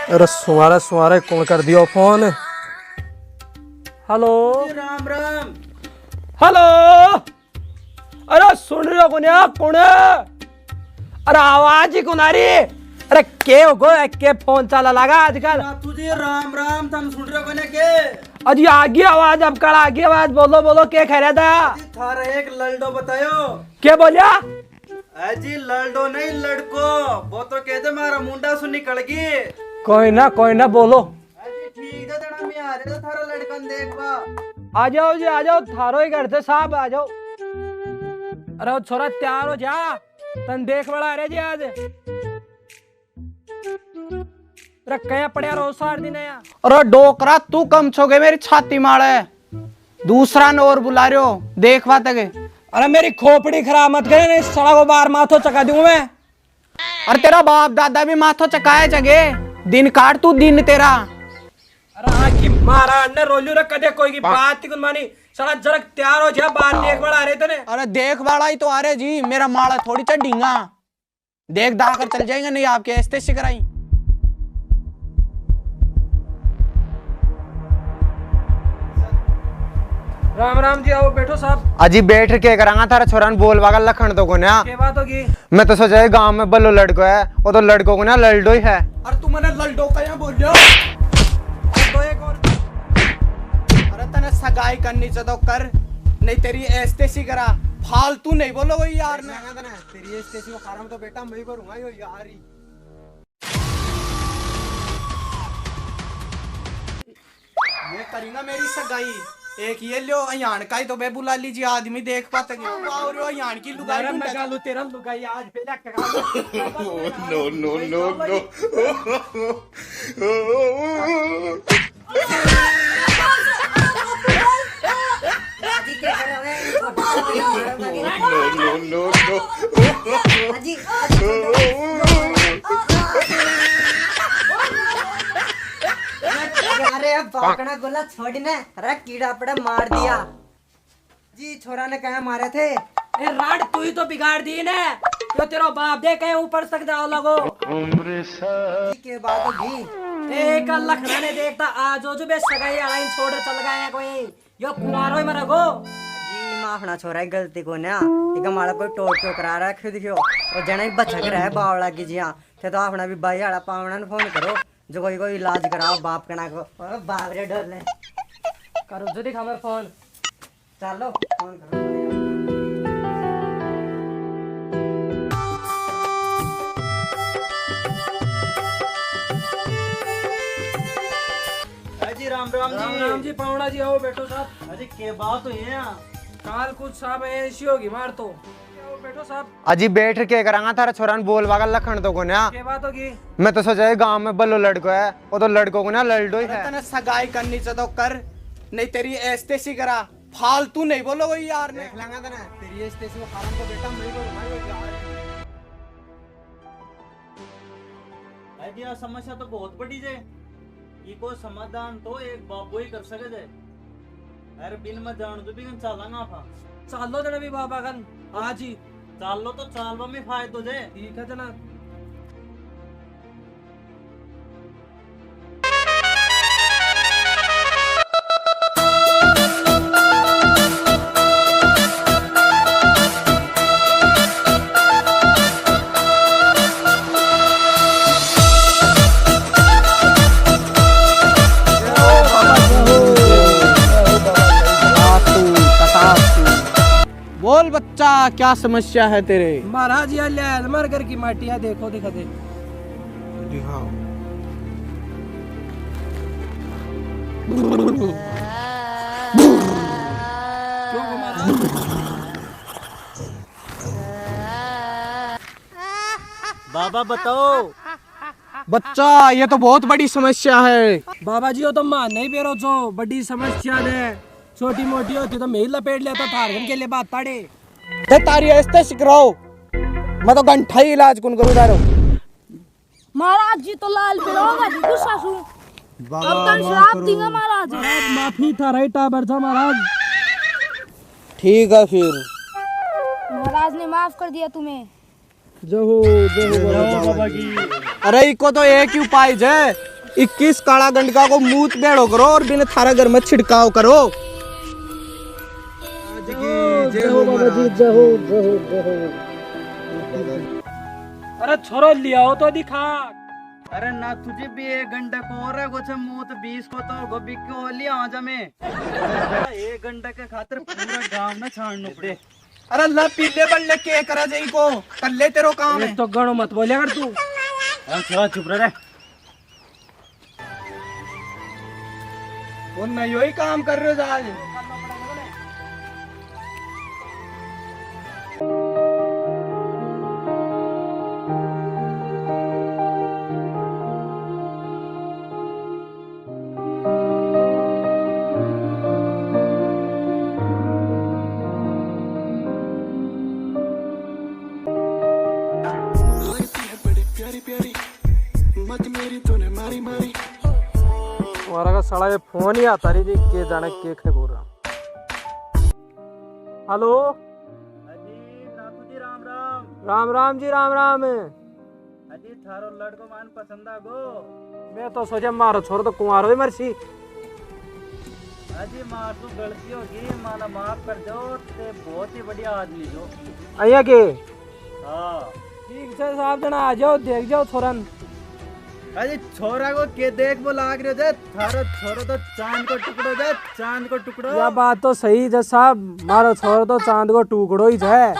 अरे सुमारे सुमारे कौन कर दियो phone. Hello Ram Ram. Hello. अरे सुन रहे हो कौन है? अरे आवाज ही कौन आ रही? अरे के हो गो के फोन चला लगा आजकल। तुझे राम राम तुम सुन रहे हो कने के? अजी आगे आवाज अब कड़ा आगे आवाज बोलो बोलो के कह रहा था? थारा एक लड़ो बतायो। क्या बोलिया? अजी लड़ो नहीं लड़को वो तो कहते मारा मुंडा सुन निकल गई। कोई ना बोलो। अजी ठीक है तना मैं आ रहे तो थारा लड़कन देखवा। आ जाओ जी आ जाओ थारो ही घर से साहब आ जाओ। अरे वो छोरा तैयार हो जा तन देख बड़ा रे जी आज। कया पड़िया रो सार दिन या। अरे डोकरा तू कम छोगे मेरी छाती मारे दूसरा ने और बुला रहे हो देख बात है। अरे मेरी खोपड़ी खराब मत करे नहीं सड़ा को बार माथो चका दूं मैं। अरे तेरा बाप दादा भी माथो चकाए जगे दिन काट तू दिन तेरा। अरे हाँ की मारा ने रोलू रख दे कोई की बात ही मानी साला जरक तैयार हो जा बाहर देख बड़ा रहे तने। अरे देख वाला ही तो आ रहे जी मेरा माड़ा थोड़ी चढ़ीगा देख दा कर चल जाएंगे नहीं आपके ऐसे शिकराई। राम राम जी आओ बैठो साहब। अजी बैठ के करांगा थारा छोरा बोल वागा लखन तो को ना क्या बात होगी? मैं तो सोचा गांव में बल्लो लड़को है वो तो लड़कों को ना लड़ो ही है। अरे तू मैंने लल्डो का यहाँ बोल रहे हो? तो एक और अरे तने सगाई करनी चाहिए तो कर नहीं तेरी ऐसे सी करा फालतू नहीं बोलो वही यार ने तेरी स्टेशन को खारा में तो बेटा मैं ही करूंगा यो यार ही। मैं करूंगा मेरी सगाई एक ये लो अयान का ही तो बे बुला लीजिए आदमी देख पाते और अयान की लुगाई अरे मैं गालू तेरा लुगाई आज पहले करा नो नो नो नो। अरे अब बाकड़ा गोला छोड़ी ने अरे कीड़ा पड़ा मार दिया जी। छोरा ने कहा मारे थे? ए राड तू ही तो बिगाड़ दी ने यो तेरा बाप दे कहे ऊपर तक जाओ लगो जी के बात होगी। एक लखना ने देखता आज जो बे सगाई आइन छोड़ चल गए कोई यो कुमारो ही मरगो जी माफना छोरा की गलती को ना एक हमारा कोई टोट टोकरा रखे दिखियो और जना ही बचक रहा बावड़ा की जी। थे तो अपना भी भाई आड़ा पावना फोन करो जो कोई इलाज कराओ बाप कना को बाप रे डर ले करो जो दिखा मेरा फोन चलो फोन करो। अजी राम राम जी। राम जी पावड़ा जी आओ बैठो साहब। अजी के बात हुई है? काल कुछ साहब ऐसी होगी मार तो आओ बैठो साहब। अजी बैठ के करांगा थारा छोरा बोल वागा लखन तो को ना क्या बात होगी? मैं तो सोचा गांव में बल्लो लड़को है वो तो लड़कों को ना लड़ो ही अरे है। तने सगाई करनी चाहिए तो कर नहीं तेरी ऐसे सी करा फालतू नहीं बोलो वही यार ने। देख लेंगे तना तेरी स्टेशन को खारा में तो बेटा मैं ही करूंगा यो यार ही। अजी समस्या तो बहुत बड़ी है ये को समाधान तो एक बाबू ही कर सके जे। अरे बिन में जान तो भी चलांगा था चालो जना भी बाबा गन आज ही चाल लो तो चालवा में फायदो जे। ठीक है जना। बोल बच्चा क्या समस्या है तेरे? महाराज ये ले हमारे घर की माटिया देखो दिखा दे। क्यों महाराज? बाबा बताओ। बच्चा ये तो बहुत बड़ी समस्या है। बाबा जी हो तो मान नहीं पेरो जो बड़ी समस्या है छोटी मोटी होती तो मैं ही लपेट लेता था के लिए बात ताड़े तारी ऐसे सिकराओ मैं तो घंटा ही इलाज कौन करूँ दारो। महाराज जी तो लाल पे होगा जी गुस्सा सु अब तक श्राप देंगे महाराज। माफी था राइट टाबर था महाराज। ठीक है फिर महाराज ने माफ कर दिया तुम्हें। जो हो बाबा की। अरे इको तो एक ही उपाय है 21 काला गंडका को मूत बेड़ो करो और बिन थारा घर में छिड़काव करो। अरे छोरो लियाओ तो दिखा। अरे ना तुझे भी 1 घंटा को और है कुछ मुंह 20 को तो गोभी को लिया आजा में 1 घंटा के खातिर पूरा गांव में छाड़ना पड़े। अरे ला पीले बल्ले के करा जाई को कर ले तेरो काम है। एक तो गणो मत बोलिया कर तू। चला चुप रह। वो नहीं यही काम कर रहे हो आज। हमारा का साला ये फोन ही आता रही के जाने के खे बोल रहा। हेलो अजी नाथू जी राम राम। राम राम जी राम राम। अजी थारो लड़को मान पसंद आ गो। मैं तो सोचा मारो छोरो तो कुमारो ही मरसी। अजी मार तू गलती होगी माना माफ कर दो ते बहुत ही बढ़िया आदमी जो। अया के हाँ ठीक है साहब जना आ जाओ देख जाओ छोरन। अजी छोरा को के देख वो लाग रहे हो थारो छोरो तो चांद को टुकड़ो जा चांद को टुकड़ो। यह बात तो सही है साहब मारो छोरो तो चांद को टुकड़ो ही है।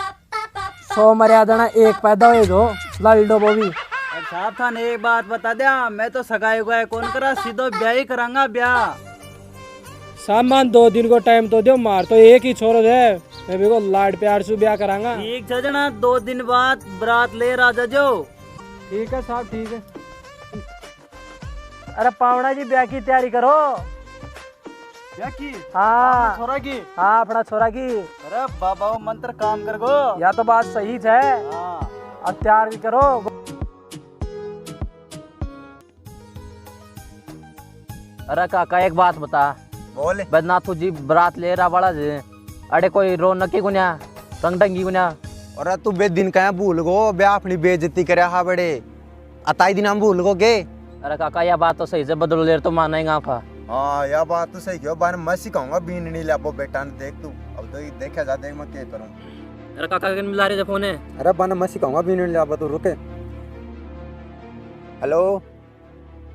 100 मर्यादा एक पैदा हुए जो लाइडो वो भी। साहब था ने एक बात बता दिया मैं तो सगाई उगाई कौन करा सीधो ब्याह ही करांगा ब्याह। सामान 2 दिन को टाइम तो दो मार तो एक ही छोरो है मैं भी को लाड प्यार से ब्याह करांगा। ठीक है जना 2 दिन बाद बारात ले राजा जो। ठीक है साहब ठीक है। अरे पावना जी ब्याह की तैयारी करो। क्या की? हाँ छोरा की? हाँ अपना छोरा की। अरे बाबा वो मंत्र काम कर गो। या तो बात सही है। हाँ अब तैयार भी करो। अरे काका एक बात बता बोल। बदनाथू जी बरात ले रहा बड़ा जे अरे कोई रौनकी गुन्या रंग ढंगी गुन्या। और तू बे दिन का भूल गो बे अपनी बेइज्जती करे हा बड़े अताई दिन हम भूल गो के। अरे काका यह बात तो सही से बदल ले तो माना ही गाफा। हाँ यह बात तो सही क्यों बार मैं सिखाऊंगा बीन नहीं लाबो बेटा ने देख तू अब तो देखा जा देख मैं क्या करूं। अरे काका के मिला रहे फोन है। अरे बन मैं सिखाऊंगा बीन नहीं लाबो तू रुके। हेलो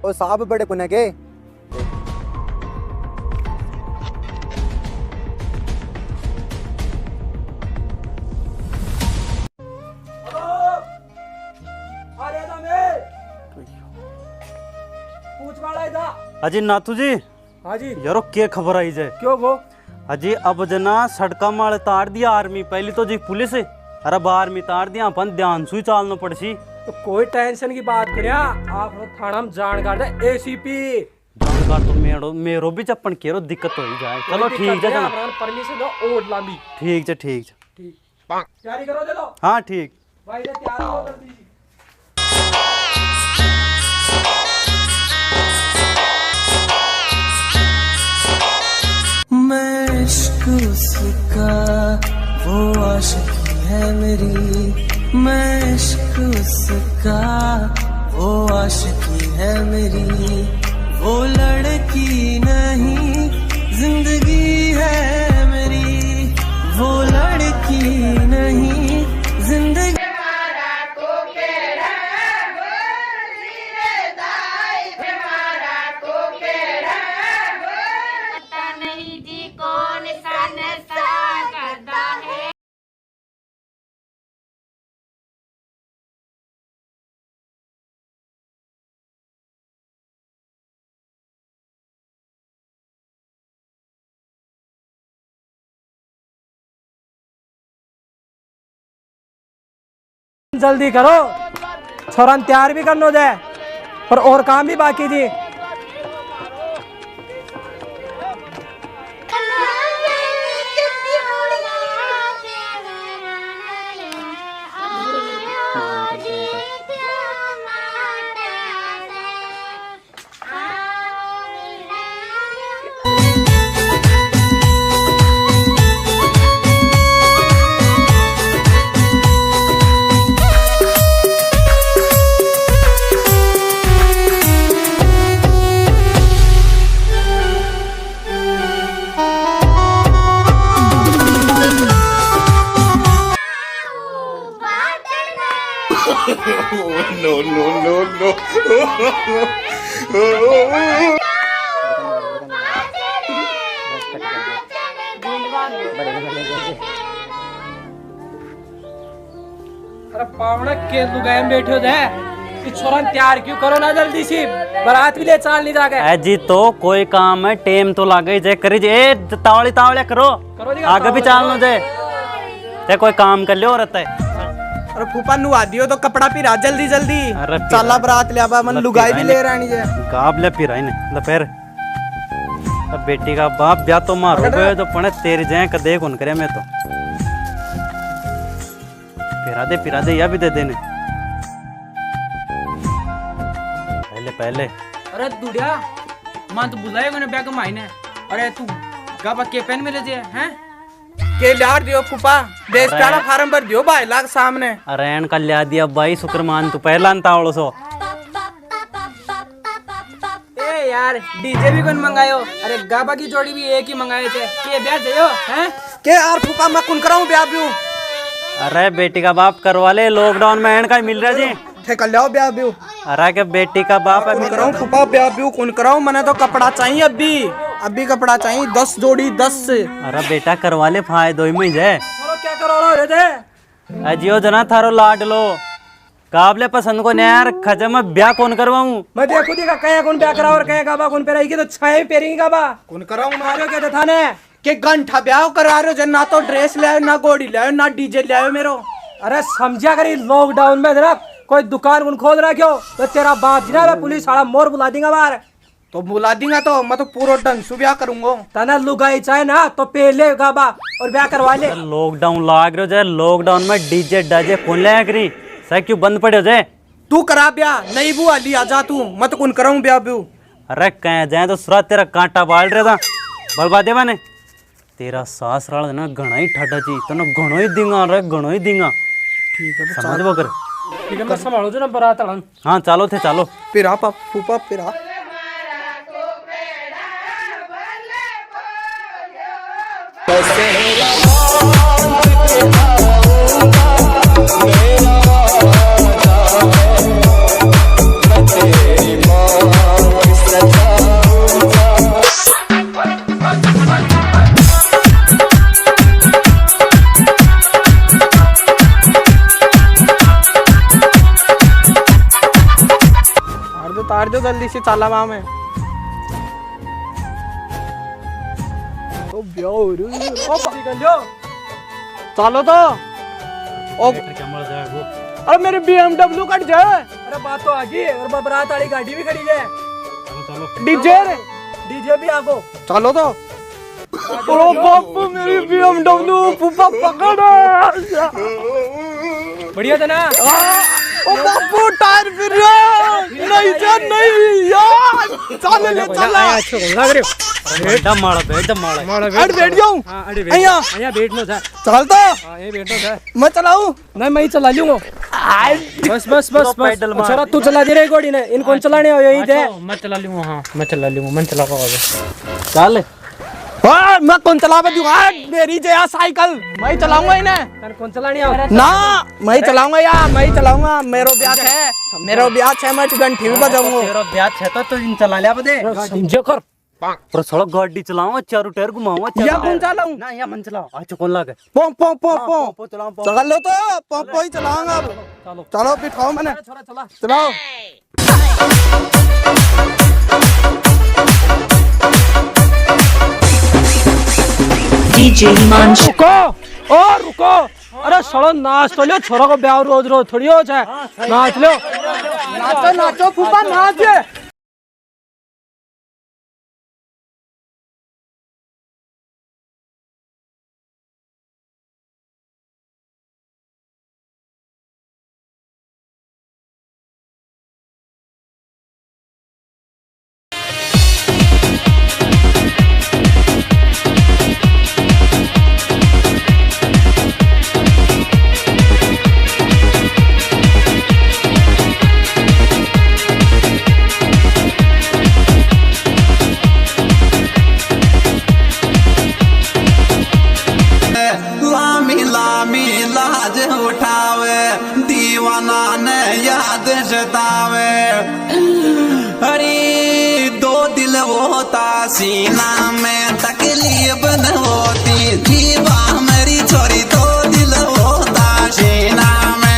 ओ साहब बड़े कुने के अजी नाथू जी हाँ जी यारो के खबर आई जाए क्यों गो। अजी अब जना सड़का माल तार दिया आर्मी पहली तो जी पुलिस अरे अब आर्मी तार दिया अपन ध्यान से ही चालना पड़सी। तो कोई टेंशन की बात करिया आप थाना में जानकार दे एसीपी जानकार तो मेरो भी चप्पन केरो दिक्कत हो ही जाए। चलो ठीक है जना परमिशन दो ओट लांबी। ठीक है ठीक है ठीक तैयारी करो दे लो हाँ ठीक। भाई ये तैयार हो कर दीजिए। मैं इश्क उसका वो आशिकी है मेरी। मैं इश्क उसका वो आशिकी है मेरी। वो लड़की नहीं जिंदगी है मेरी। वो लड़की नहीं जिंदगी। जल्दी करो छोरन तैयार भी करनो दे और काम भी बाकी जी। अरे पावना के लुगाई में बैठे हो जाए छोरा तैयार क्यों करो ना जल्दी सी बारात भी ले चाल नहीं जाके जी तो कोई काम है टेम तो लागे जे करी जे तावड़ी तावड़े करो आगे भी चाल लो जे ते कोई काम कर लियो रहता है। अरे फूफा नुआ दियो तो कपड़ा पिरा जल्दी जल्दी अरे चाला बरात ले आबा मन लुगाई भी ले रानी जे गाब ले पिराई ने लपेर अब बेटी का बाप ब्याह तो मारो गए तो पने तेरी जाए कदे कौन करे मैं तो पिरा दे या भी दे देने पहले अरे दुडिया मां तो बुलाएगा ना बैग मायने अरे तू गाबा के पेन में ले जे हैं के लार दियो फूफा देश का फार्म भर दियो भाई लाग सामने अरे एन का लिया दिया भाई शुक्रमान तू पहला तावड़ो सो ए यार डीजे भी कौन मंगायो अरे गाबा की जोड़ी भी एक ही मंगाए थे के ब्याह जयो हैं के यार फूफा मैं कौन कराऊं ब्याह ब्यू अरे बेटी का बाप करवा ले लॉकडाउन में एन का मिल रहा जी थे कर लियो ब्याह ब्यू अरे के बेटी का बाप है कौन कराऊं फूफा ब्याह ब्यू कौन कराऊं मने तो कपड़ा चाहिए अभी कपड़ा चाहिए 10 जोड़ी 10 से अरे बेटा करवा ले फायदो में जाए चलो क्या करो रे जे अजियो जना थारो लाड लो काबले पसंद को ने यार खजे में ब्याह कौन करवाऊं मैं देखो देखा कया कौन ब्याह करा और कया गाबा कौन पेराई की तो छाए पेरेंगी गाबा कौन कराऊं मारो क्या था ने के गंठा ब्याह करा रहे हो जन ना तो ड्रेस ले आयो ना घोड़ी ले आयो ना डीजे ले आयो मेरो अरे समझा करी लॉकडाउन में जरा कोई दुकान कौन खोल रहा क्यों तो तेरा बाप जी ना पुलिस वाला मोर बुला देगा बाहर तो बुला देगा तो मैं तो पूरा ढंग से ब्याह करूंगा तना लुगाई चाहे ना तो पहले गाबा और ब्याह करवा ले लॉकडाउन लाग रहे जाए लॉकडाउन में डीजे डाजे कौन ले करी सही क्यों बंद पड़े हो जाए तू करा ब्याह नहीं बुआ लिया जा तू मैं तो कौन कराऊं ब्याह ब्यू अरे कह जाए तो सुरा तेरा कांटा बाल रहा था बर्बाद है मैंने तेरा सास राल ना घना ही ठाडा जी तो ना घणो ही दिंगा रे घणो ही दिंगा ठीक है समझ वो कर ठीक है मैं संभालो जो ना बारात अड़न हाँ चलो थे चलो फिरा फूफा फिरा तार दो जल्दी से चाला वहां में तो चलो तो अरे मेरे BMW कट जाए अरे बात तो आ गई और बारात वाली गाड़ी भी खड़ी है डीजे भी आगो चलो तो ओ बापू मेरी BMW फूफा पकड़ बढ़िया था ना ओ बापू टायर फिर नहीं जा नहीं यार चल ले चल बेटा मारा अरे बैठ जाऊं यहाँ बैठना था चल तो ये बैठो था मैं चलाऊं नहीं मैं ही चला लूंगा बस पैडल मार छोरा तू चला दे रही गोड़ी ने इनको चलाने हो यही थे मैं चला लूंगा हाँ मैं चला लूंगा मैं चला चल हाँ मैं कौन चलावा दूंगा मेरी जया साइकिल मैं ही चलाऊंगा इन्हें कौन चलाने आओ ना मैं ही चलाऊंगा यार मैं ही चलाऊंगा मेरो ब्याह है मैं घंटी भी बजाऊंगा तेरा ब्याह है तो इन चला लिया बदे समझो कर पर सड़क गाड़ी चलाऊंगा चारों टायर घुमाऊंगा या कौन चलाऊं ना या मन चलाओ अच्छा कौन लागे पो पो पो पो चला लो तो पो ही चलाऊंगा चलो बिठाओ मैंने चलाओ डीजे हिमांशु रुको अरे सड़ो नाच तो लो छोरा को ब्याह रोज रोज थोड़ी हो जाए नाच लो नाचो फूफा नाच ने याद सतावे। अरे दो दिल होता सीना में तकलीफ न होती थी वाह मेरी छोरी, दो दिल होता सीना में।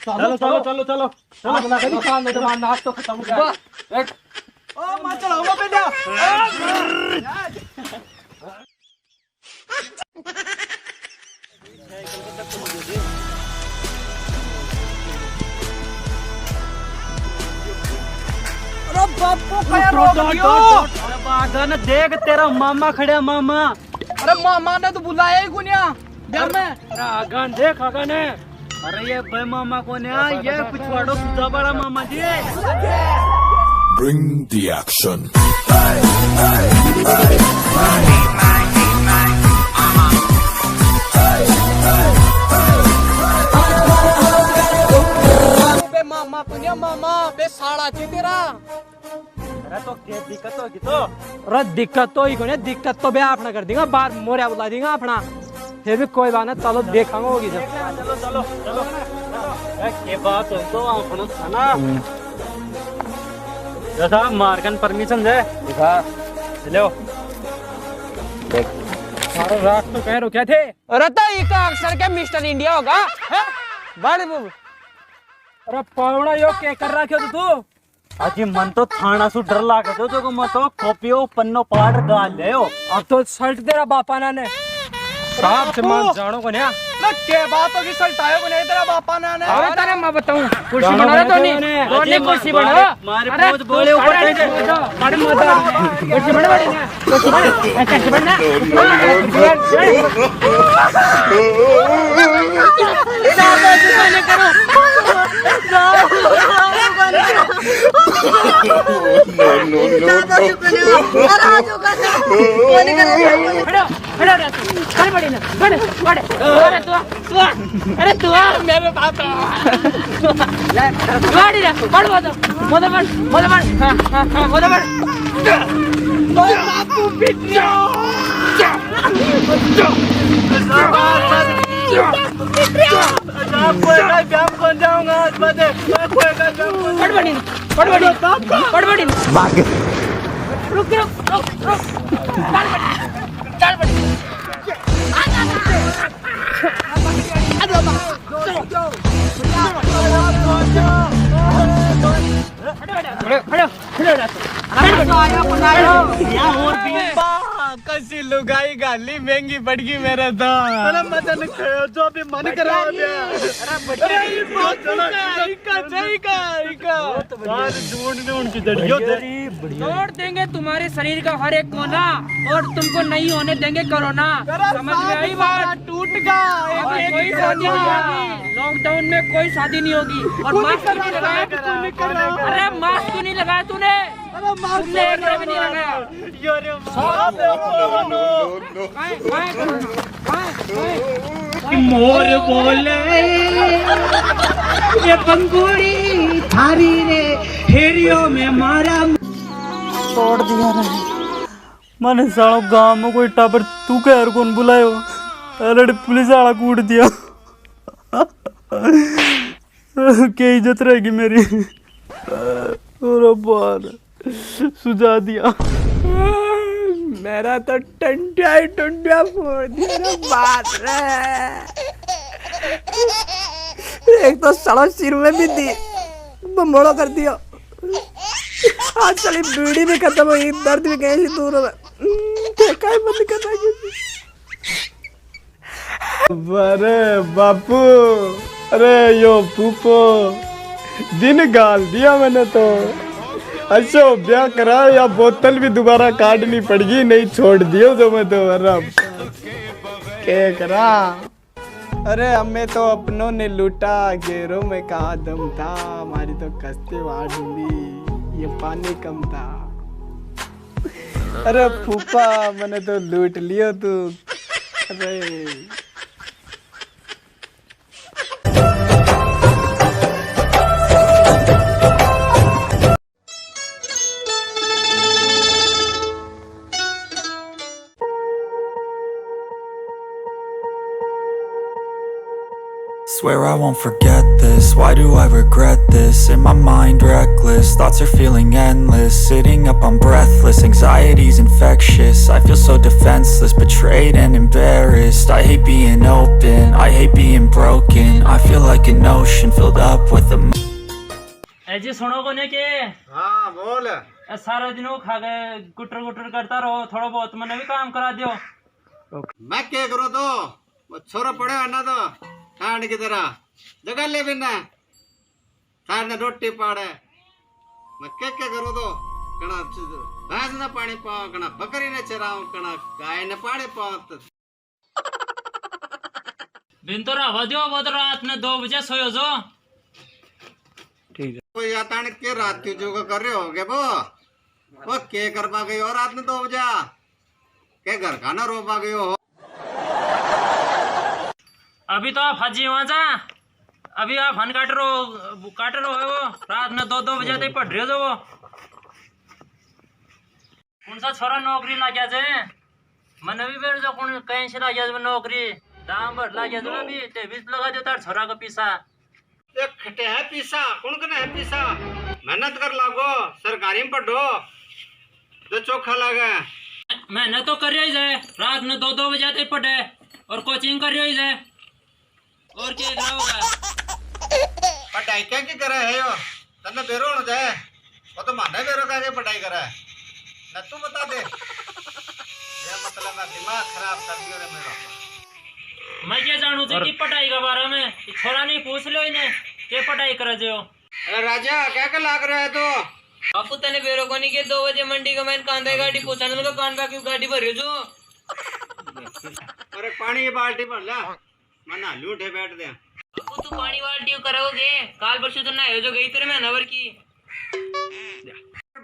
चलो चलो चलो चलो चलो नाच तो खत्म हो गया। ओ मां चलाओ पे जा। अरे बापू क्या रोक लियो? अरे बागन देख तेरा मामा खड़ा मामा। अरे मामा ने तो बुलाया ही कुनिया घर में। अरे आगन देख आगन है। अरे ये भाई मामा कौन है? ये पिछवाड़ो सुधा बड़ा मामा जी। Bring the action. बे मामा कुनिया मामा बे साड़ा ची तेरा। अरे तो क्या दिक्कत होगी तो? अरे दिक्कत तो ही कोने, दिक्कत तो बे आपना कर देगा, बार मोरिया बुला देगा अपना। फिर भी कोई बात नहीं, चलो देखांगा होगी जब। चलो चलो चलो ये बात हो तो आपने खाना जैसा मार्गन परमिशन दे दिखा चलो देख। अरे रात तो कह रुके थे। अरे तो इसका अक्सर क्या मिस्टर इंडिया होगा है बड़े बाबू। अरे पावड़ा यो क्या कर रहा क्यों तू? अजी मन तो थाना सु डर लागे तो जो मत तो कॉपियो पन्नो पाड़ गाल ले हो। अब तो शर्ट तेरा बापा ने साहब से मान जानो को नहीं ना के बात होगी सल्टायो को नहीं तेरा बापा ने। अरे तेरे मैं बताऊं कुर्सी बना रहा तो नहीं कुर्सी बना मारे पहुंच बोले ऊपर कैसे बड़े मत कुर्सी बना बड़ी ना कुर्सी बना कैसे बनना अरे तू मेरे बाप गाड़ी रे बड़ मत बापू बिटिया कौन जाऊंगा बड़बड़ी रुक चल बड़ी कसी लुगाई गाली महंगी पड़ गई मेरे तो। अरे मदन जो भी मन करा तोड़ देंगे तुम्हारे शरीर का हर एक कोना और तुमको नहीं होने देंगे कोरोना। समझ में आई बात? टूट गया। कोई शादी नहीं होगी, लॉकडाउन में कोई शादी नहीं होगी। और मास्क नहीं लगाया? अरे मास्क क्यों नहीं लगाया तूने? तुमने एक भी नहीं लगाया। मोर बोले ये पंगुड़ी थारी रे हेरियो में मारा तोड़ दिया रे। मैंने सालो गांव में कोई टाबर तू कह कौन बुलायो? अरे पुलिस वाला कूट दिया। क्या इज्जत रहेगी मेरी? और बार सुझा दिया। मेरा तो टंटिया ही टंटिया फोड़ दिया रे बात रे। एक तो सड़ो सिर में भी दी, बमोड़ो कर दिया। आज चली बीड़ी भी खत्म हुई, दर्द भी कहीं से दूर हो गया। क्या बंद करना किसी। अरे बापू, अरे यो फूफो, दिन गाल दिया मैंने तो। अच्छा ब्याह करा या बोतल भी दोबारा काटनी पड़गी, नहीं छोड़ दियो तो मैं तो। अरे क्या करा। अरे हमें तो अपनों ने लूटा, घेरों में कहा दम था। हमारी तो कस्ते वहां डूबी, ये पानी कम था। अरे फूफा मैंने तो लूट लियो तू। अरे Swear I won't forget this, why do I regret this? In my mind reckless, thoughts are feeling endless. Sitting up I'm breathless, anxiety's infectious. I feel so defenseless, betrayed and embarrassed. I hate being open, I hate being broken. I feel like an ocean filled up with जी सुनो कोने के। हाँ बोल। सारा दिन वो खा गए गुटर गुटर करता रहो, थोड़ा बहुत मैंने भी काम करा दियो। मैं क्या करूँ तो वो छोरा पड़े है ना तो खाने की तरह जगह ले बिना खाने रोटी पाड़े। मैं क्या करूँ तो कना भैंस ना पानी पाओ, कना बकरी ने चराऊं, कना गाय ने पानी पाओ। बिन तो रहा दियो, वो तो रात में 2 बजे सोयो जो। ठीक है। कोई आता ने के रात की जो कर रहे होगे वो के कर पा गई और रात में 2 बजे के घर खाना रो पा गई हो। अभी तो आप फंसी वहां जा, अभी आप फन काट रो है वो। रात में 2 बजे तक पढ़ रहे हो वो। कौन सा छोरा नौकरी ला गया जे, मैंने भी बेर जो कौन कहीं से ला गया नौकरी, दाम भर ला गया जो अभी 23 लगा दो तार छोरा का पीसा। एक खटे है पीसा, कौन कने है पीसा। मेहनत कर लागो, सरकारी में पढ़ो तो चोखा लगे। मेहनत तो कर रही है, रात में 2 बजे तक पढ़े और कोचिंग कर रही है। और क्या इधर होगा पढ़ाई क्या की करे है यो तन्ने बेरो हो जाए, वो तो माने बेरो का के पढ़ाई करे न तू बता दे। ये मतलब है दिमाग खराब कर दियो रे मेरा। मैं क्या जानू थी कि पढ़ाई के बारे में, छोरा नहीं पूछ लो इन्हें के पढ़ाई करे जो। अरे राजा क्या क्या लाग रहा है तो बापू तने बेरो को नहीं के 2 बजे मंडी का मैंने कांदा गाड़ी पूछने लगा, कांदा की गाड़ी भर जो। अरे पानी की बाल्टी भर ला, मना लूटे बैठ दे। बापू तू पानी बाल्टी करोगे, काल परसों तो नहायो जो गई तेरे में नवर की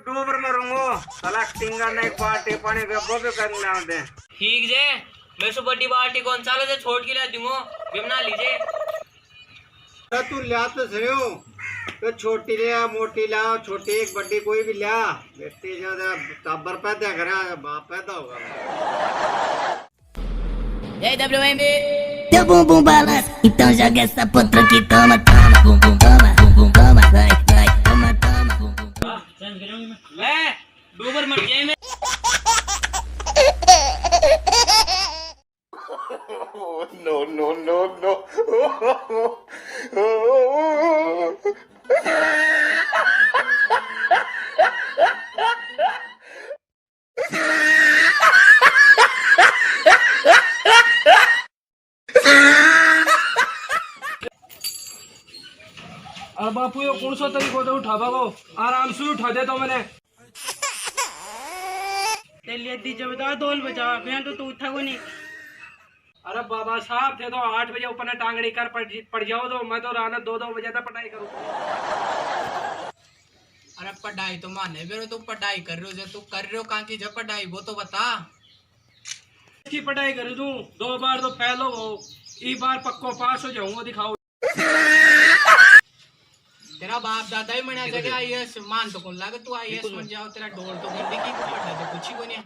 डूबर मरूंगो साला टिंगा नहीं बाल्टी पानी के वो भी करना दे। ठीक जे, मैं सो बड़ी बाल्टी कौन सा ले छोड़ के ला दूंगा, बिमना लीजिए। तू लिया तो सही तो छोटी लिया मोटी ला, छोटी एक बड़ी कोई भी लिया। बेटी ज्यादा टाबर पैदा करा बाप पैदा होगा। Teu bumbum balança, então joga essa potranca que toma, toma, bumbum toma, vai, vai, toma, toma, bumbum. ले डूबर मर गए मैं। No, no, no, no. अरे बापू ये कौन सा तरीको से उठा भागो, आराम से उठा दे तो मैंने। तेलिए दीजिए बता 2 बजा मैं तो तू उठा को नहीं। अरे बाबा साहब थे तो 8 बजे ऊपर टांगड़ी कर पड़ जाओ तो मैं तो रात 2 बजे तक पढ़ाई करूँ। अरे पढ़ाई तो माने बेरो तू पढ़ाई कर रहे हो, जो तू कर रहे हो कहाँ की जो पढ़ाई वो तो बता। की पढ़ाई करूँ तू 2 बार तो फेल हो, एक बार पक्को पास हो जाऊंगा, दिखाओ। तेरा बाप दादा ही मना जगह आईएएस मान तो को लगे तू आईएएस बन जाओ, तेरा डोल तो गड्डी की पढ़ा तो कुछ ही को नहीं।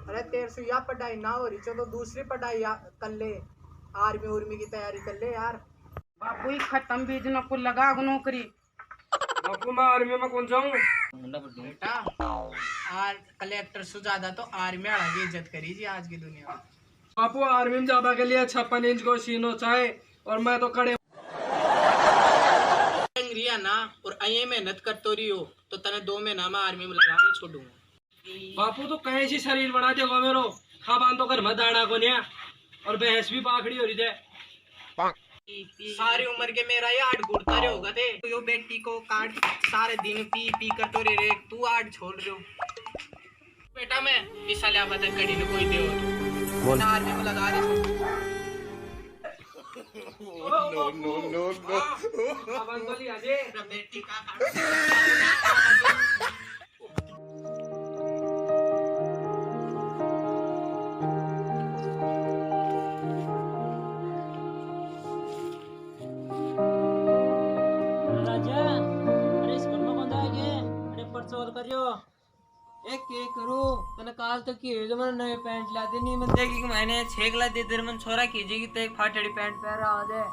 अरे तेरे से या पढ़ाई ना हो रही तो दूसरी पढ़ाई कर ले, आर्मी उर्मी की तैयारी कर ले यार। बापू ही खत्म बीज न को लगा नौकरी। बापू मैं आर्मी में कौन जाऊँ। बेटा आर कलेक्टर से ज्यादा तो आर्मी वाला की इज्जत करी जी आज की दुनिया में। बापू आर्मी में जाबा के लिए 56 इंच को सीनो चाहे और मैं तो कड़े रिया ना और अये मेहनत कर तो रही हो तो तने 2 महीना में आर्मी में लगा ही छोड़ूंगा। बापू तो कहीं सी शरीर बना देगा मेरो खाबान तो घर में दाना को नहीं और भैंस भी पाखड़ी हो रही थे। सारी उम्र के मेरा ये आठ घुड़ता रहे होगा थे तो यो बेटी को काट सारे दिन पी पी कर तो रे तू आठ छोड़ रहे हो। बेटा मैं पिसा लिया बता कड़ी ने कोई दे हो तो आर्मी में लगा रहे No, no, no, no. बेटी का राजा अरे स्कूल में कौन जाएंगे अरे परसों और करियो एक के करो तने काल तो की जो मैंने नए पैंट ला दे नहीं मैं देखी कि मैंने 6 ला दे देर मन छोरा कीजिएगी तो एक फाटड़ी पैंट पहन आ जाए।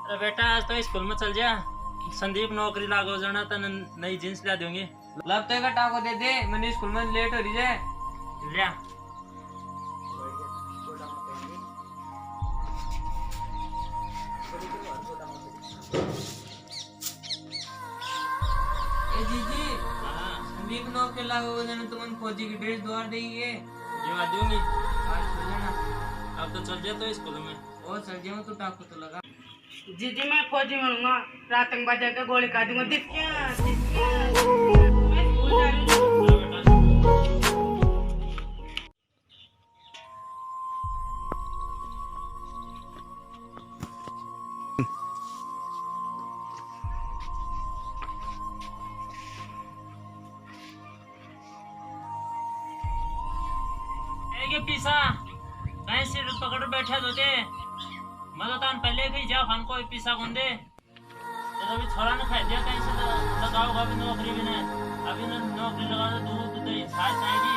अरे बेटा आज तो स्कूल में चल जा संदीप नौकरी लागो जाना तो नई जींस ला दूंगी लब तो का टाको दे दे मैंने स्कूल में लेट हो रही है लिया जीजी संदीप नौकरी लागो जाना तुम फौजी की ड्रेस द्वार देंगे जो आ दूंगी आज चल जाना अब तो चल जा तो स्कूल में और चल जाऊँ तो टाको तो लगा जी जी मैं फौजी बनूंगा रातंग बजा के गोली खा दूंगा मैं स्कूल जा रही हूँ। पीसा कहीं सिर पकड़ बैठे होते मदतान पहले कहीं जा खान को पीसा कौन दे तो अभी छोरा ने खा दिया कहीं से लगाओगा अभी नौकरी भी नहीं अभी नौकरी लगा तो दूध तो साथ आएगी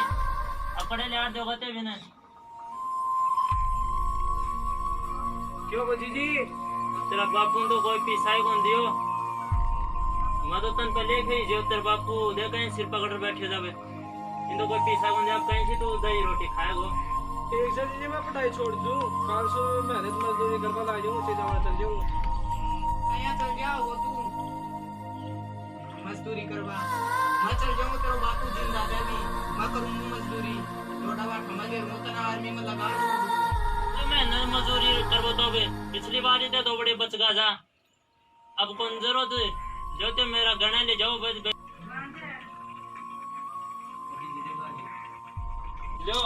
अपड़े ले आठ दोगे भी नहीं क्यों बची जी तेरा बापू तो कोई पीसा ही कौन दियो मदतान पहले कहीं जो तेरा बापू दे कहीं सिर पकड़ बैठे जावे इन तो कोई पीसा कौन दे कहीं से तो दही रोटी खाएगो एक से जी मैं पढ़ाई छोड़ दूं काल से मेहनत मजदूरी करवा ला जाऊं सीधा वहां चल जाऊं कहीं चल गया हो तू मजदूरी करवा मैं चल जाऊं तेरा बापू जिंदा भी मैं करूंगा मजदूरी थोड़ा बार हमारे रोतना आर्मी में लगा तो मेहनत मजदूरी करबो तो बे पिछली बार ही तो बड़े बच गा जा अब कौन जरूरत जो ते मेरा गणा ले जाओ बस लो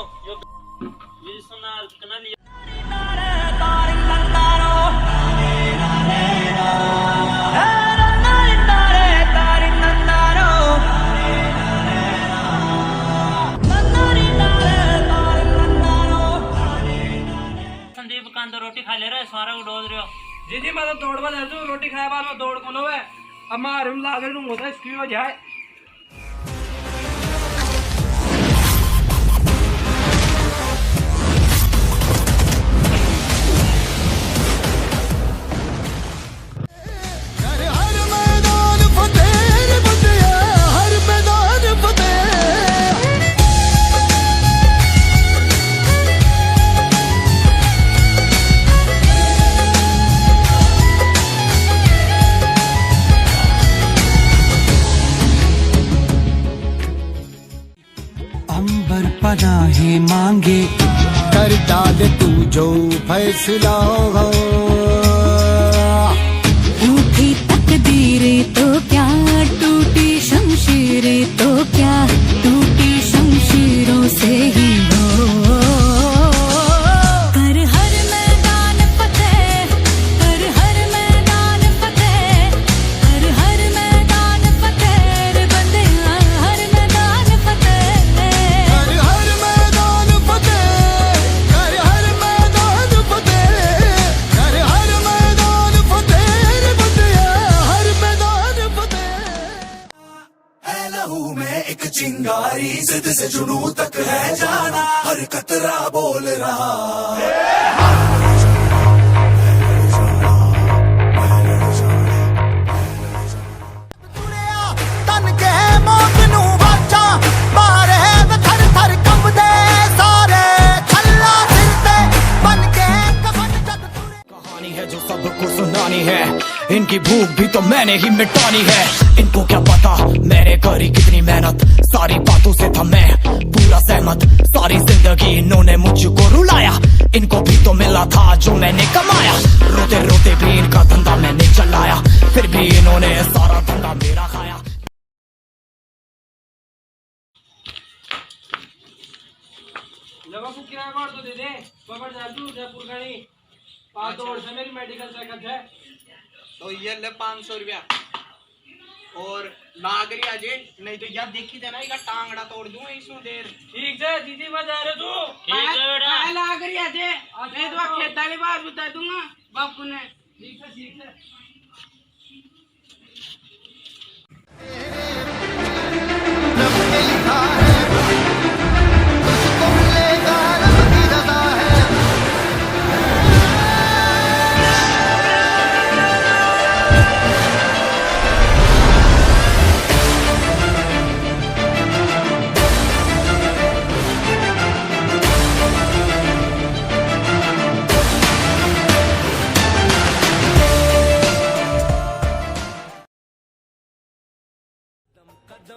ये सुना कितना लिया संदीप कांदो रोटी खा ले रहे सारा को डोज रहे हो जी जी मैं तो दौड़ बा दे रोटी खाए बाद में दौड़ को लो है अब मारे में लाग रही होता है इसकी वजह है अंबर पनाहे मांगे कर डाल तू जो फैसला हो रूठी तकदीरें तो क्या टूटी शमशीरें तो क्या टूटी शमशीरों से ही हो कर हर मैदान फतेह कर हर मैदान फतेह कर हर मैदान फतेह रे बंदे हर मैदान फतेह कर हर मैदान फतेह कर हर मैदान फतेह कर हर मैदान फतेह रे बंदे हर मैदान फतेह है लहू में एक चिंगारी जिद से जुनू तक है जाना हर कतरा बोल रहा तन के मौत नू वाचा मारे वे थर थर कंबदे सारे छल्ला सिर ते बन के कफन जद तुरे कहानी है जो सबको सुनानी है इनकी भूख भी तो मैंने ही मिटानी है इनको क्या पता मैंने करी कितनी मेहनत सारी बातों से था मैं पूरा सहमत सारी जिंदगी इन्होंने मुझको रुलाया इनको भी तो मिला था जो मैंने कमाया रोते रोते भी इनका धंधा मैंने चलाया फिर भी इन्होंने सारा धंधा मेरा खाया बापू किराया मार तो दे दे पकड़ जा तू जयपुर गाड़ी 5 वर्ष से मेरी मेडिकल चेकअप है तो ये ले 500 रुपया और नागरी आजे नहीं तो यार देखी जाना इका टांगड़ा तोड़ दूं इसमें देर ठीक है दीदी बजा रहे तू ठीक है बेटा नागरी आजे मैं तो खेताली बात बता दूंगा बापू ने ठीक है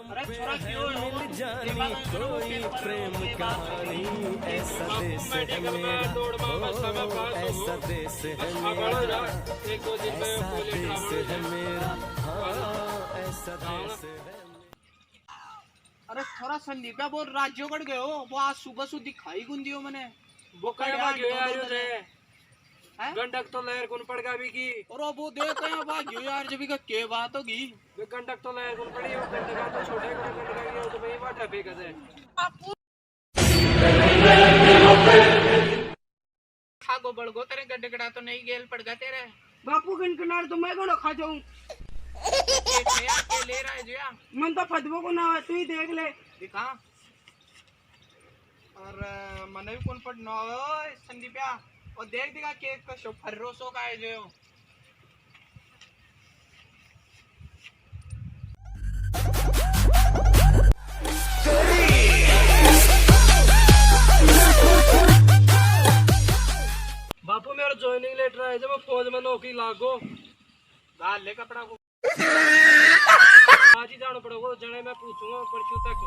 अरे छोरा क्यों मिल जानी कोई प्रेम कहानी ऐसा देश है मेरा ऐसा देश है मेरा ऐसा देश है मेरा ऐसा देश है अरे थोड़ा संदीप वो राज्यों कट गए हो वो आज सुबह से दिखाई गुन दियो मैंने वो कड़ा गयो रे गंडक तो लहर कौन पड़ गया भी की और वो देखते हैं भाग्यो यार जब का के बात होगी वे गंडक तो लहर कौन पड़ी वो गंडक तो छोटे को गंडक गया तो भाई वाटा पे कदे खागो बड़गो तेरे गड्ढगड़ा तो नहीं गेल पड़ गया तेरे बापू किनार तो मैं कौन खा जाऊं के ले रहा है जिया मन तो फतवो को ना तू ही देख ले दिखा और मने भी कौन पड़ ना संदीपया और देख दिखा केक का शो फर्रोसो का है जो बापू मेरा ज्वाइनिंग लेटर आया जब मैं फौज में नौकरी लागो डाल ले कपड़ा को आज ही जाना पड़ेगा जने मैं पूछूंगा परसों तक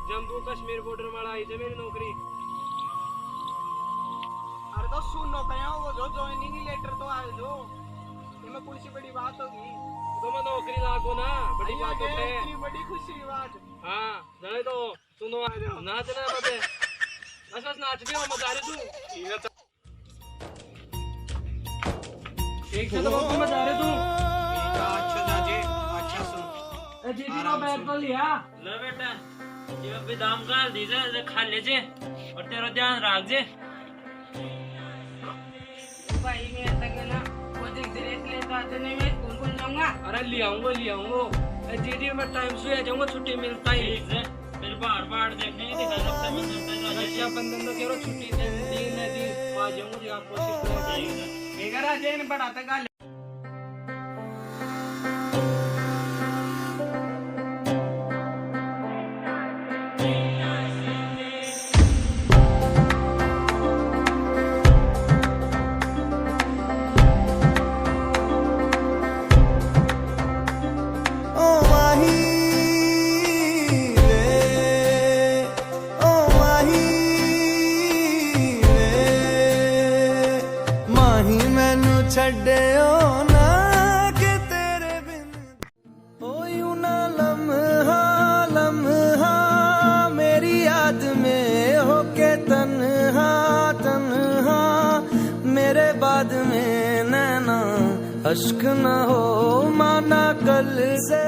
जम्मू कश्मीर बॉर्डर में आई है मेरी नौकरी अरे तो सुनो कहीं वो जो ज्वाइनिंग लेटर तो आए जो ये में कौन सी बड़ी बात होगी तो मैं नौकरी लागो ना बड़ी बात है इतनी बड़ी खुशी की बात हाँ जाने तो सुनो नाचना बते बस नाच भी मजा रहे तू एक से तो बापू मजा रहे तू अच्छा दादी अच्छा सुन दीदी को बैग तो लिया ले बेटा ये भी दाम का दीजिए खा लीजिए और तेरा ध्यान रख जे भाई मैं तक ना वो देख ड्रेस लेकर आते नहीं मैं स्कूल को जाऊंगा अरे ले आऊंगा दीदी मैं टाइम से आ जाऊंगा छुट्टी मिलता ही फिर बार बार देखने ही दिखा सकता है रक्षाबंधन तो कह छुट्टी दिन है दिन आ जाऊंगा कोशिश करूंगा बेगर आ जाए बढ़ाते का छड़ो ना कि तेरे बिन ओ यूं ना लम्हा लम्हा मेरी याद में होके तन्हा तन्हा मेरे बाद में नैना अश्क न हो माना कल से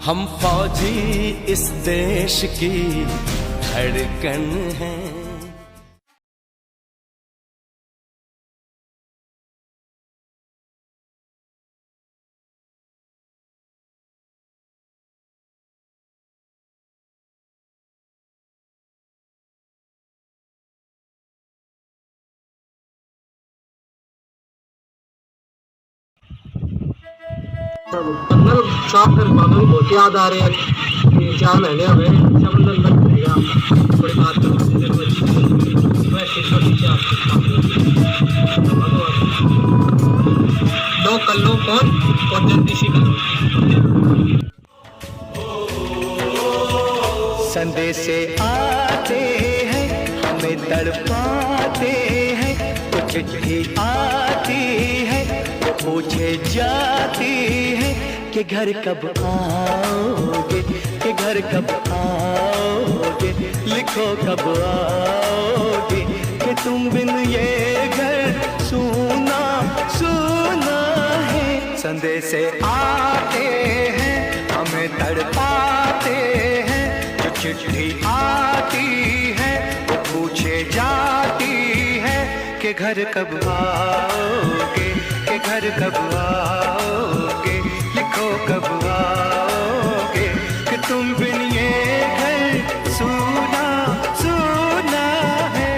हम फौजी इस देश की धड़कन हैं। मतलब साफ कर बाबा की बहुत याद आ रही है। 3-4 महीने हो गए समंदर बंद रहेगा। थोड़ी बात दो कर लो फोन और जल्दी सी करो। संदेशे आते हैं हमें तड़पाते हैं, कुछ चिट्ठी आती है तो पूछे जाती है कि घर कब आओगे, कि घर कब आओगे, लिखो कब आओगे, कि तुम बिन ये घर सूना सूना है। संदेशे आते हैं हमें तड़पाते हैं, जो चिट्ठी आती है वो पूछे जाती है कि घर कब आओगे, कि घर कब आओगे, लिखो कब आओगे, कि तुम बिन ये घर सूना सूना है।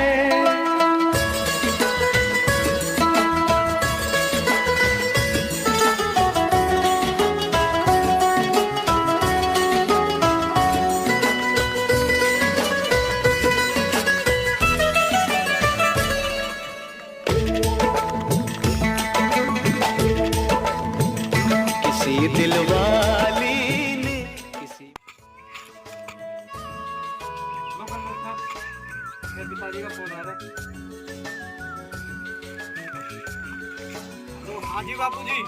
किसी दिलवाली ने किसी मेरे पिताजी का फोन आ रहा है। तो हाँ जी बापू जी,